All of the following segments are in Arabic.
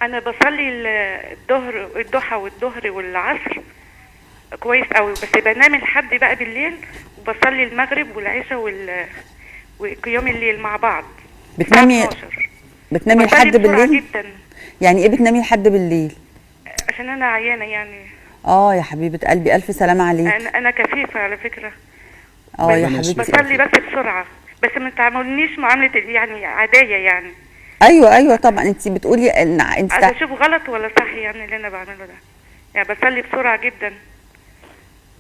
انا بصلي الضحى والظهر والعصر كويس قوي، بس بنام لحد بقى بالليل، وبصلي المغرب والعشاء وقيام الليل مع بعض الساعة بتنامي 12. بتنامي وبصلي لحد بسرعة بالليل؟ جدا يعني ايه بتنامي لحد بالليل؟ عشان انا عيانة يعني. اه يا حبيبه قلبي، الف سلامه عليك. انا كفيفة على فكرة. اه يا ربنا حبيبه. يشفيك بصلي ويعافيك. بس بسرعة، بس ما تعاملنيش معاملة يعني عادية يعني. ايوه ايوه طبعا، انت بتقولي ان انت عايزة اشوف غلط ولا صح يعني اللي انا بعمله ده. يعني بصلي بسرعة جدا.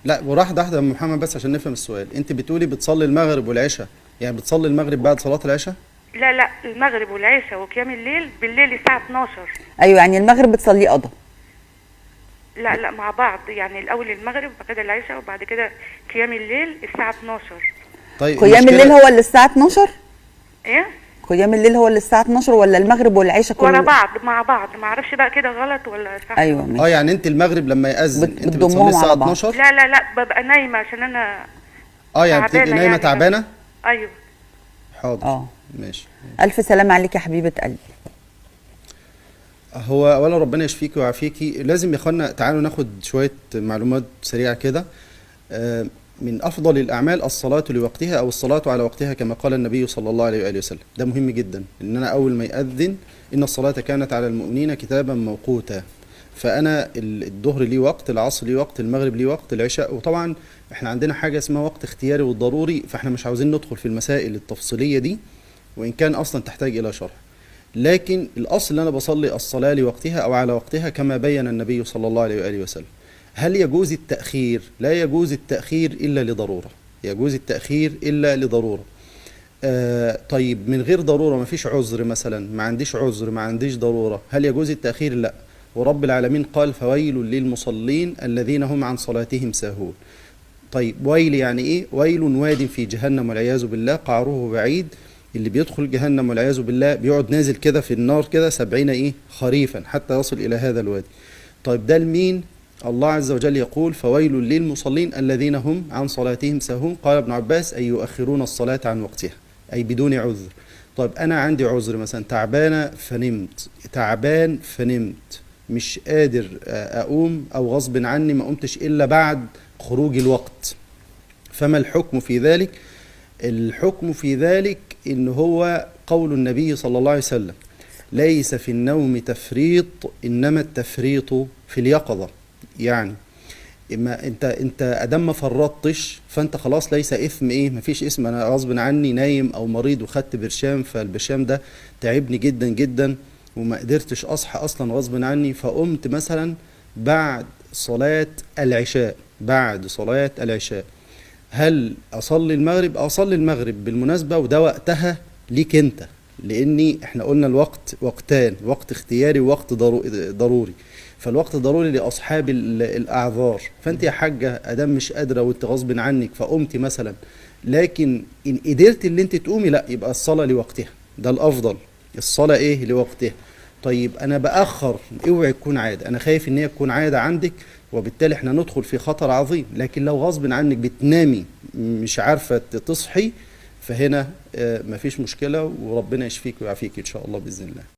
لا، واحده واحده يا ام محمد بس عشان نفهم السؤال. انت بتقولي بتصلي المغرب والعشاء، يعني بتصلي المغرب بعد صلاه العشاء؟ لا المغرب والعشاء وقيام الليل بالليل الساعة 12. ايوه يعني المغرب بتصليه قضا؟ لا مع بعض، يعني الاول المغرب وبعد كده العشاء وبعد كده قيام الليل الساعة 12. طيب قيام الليل هو اللي الساعه 12؟ ايه؟ قيام الليل هو اللي الساعه 12 ولا المغرب والعشاء ورا كله؟ بعض مع بعض، ما اعرفش بقى كده غلط ولا صح. ايوه ماشي. يعني انت المغرب لما يأذن انت بتضمهم بتصلي الساعه على بعض. 12؟ لا ببقى نايمة عشان انا يعني بتبقي تعبانة نايمه يعني. تعبانه؟ ايوه. حاضر. اه ماشي. الف سلامه عليك يا حبيبه قلبي. هو اولا ربنا يشفيكي ويعافيكي. لازم يا اخوانا تعالوا ناخد شويه معلومات سريعه كده. من افضل الاعمال الصلاه لوقتها او الصلاه على وقتها كما قال النبي صلى الله عليه واله وسلم. ده مهم جدا ان انا اول ما ياذن ان الصلاه كانت على المؤمنين كتابا موقوتا. فانا الظهر ليه وقت، العصر ليه وقت، المغرب ليه وقت، العشاء. وطبعا احنا عندنا حاجه اسمها وقت اختياري والضروري، فاحنا مش عاوزين ندخل في المسائل التفصيليه دي وان كان اصلا تحتاج الى شرح. لكن الاصل ان انا بصلي الصلاه لوقتها او على وقتها كما بين النبي صلى الله عليه واله وسلم. هل يجوز التاخير؟ لا يجوز التاخير الا لضروره. يجوز التاخير الا لضروره. طيب من غير ضروره، ما فيش عذر مثلا، ما عنديش عذر، ما عنديش ضروره، هل يجوز التاخير؟ لا. ورب العالمين قال فويل للمصلين الذين هم عن صلاتهم ساهون. طيب ويل يعني ايه؟ ويل واد في جهنم والعياذ بالله، قعره بعيد. اللي بيدخل جهنم والعياذ بالله بيقعد نازل كده في النار كده 70 خريفا حتى يصل الى هذا الوادي. طيب ده لمين؟ الله عز وجل يقول فويل للمصلين الذين هم عن صلاتهم ساهون. قال ابن عباس أي يؤخرون الصلاة عن وقتها، أي بدون عذر. طيب أنا عندي عذر، مثلا تعبانة فنمت، تعبان فنمت، مش قادر أقوم أو غصب عني ما قمتش إلا بعد خروج الوقت. فما الحكم في ذلك؟ الحكم في ذلك إن هو قول النبي صلى الله عليه وسلم ليس في النوم تفريط إنما التفريط في اليقظة. يعني اما انت ادام ما فرطتش فانت خلاص ليس اثم مفيش اسم انا غصب عني نايم او مريض وخدت برشام، فالبرشام ده تعبني جدا جدا وما قدرتش اصحى اصلا غصب عني، فقمت مثلا بعد صلاة العشاء. بعد صلاة العشاء هل اصلي المغرب؟ اصلي المغرب بالمناسبة، وده وقتها ليك انت، لاني احنا قلنا الوقت وقتان، وقت اختياري ووقت ضروري. فالوقت ضروري لاصحاب الاعذار. فانت يا حاجه ادام مش قادره وانت غصب عنك فقمتي مثلا، لكن ان قدرت اللي انت تقومي لا يبقى الصلاه لوقتها، ده الافضل. الصلاه لوقتها. طيب انا باخر، اوعي تكون عاده، انا خايف ان هي تكون عاده عندك وبالتالي احنا ندخل في خطر عظيم. لكن لو غصب عنك بتنامي مش عارفه تصحي، فهنا مفيش مشكله وربنا يشفيك ويعافيك ان شاء الله باذن الله.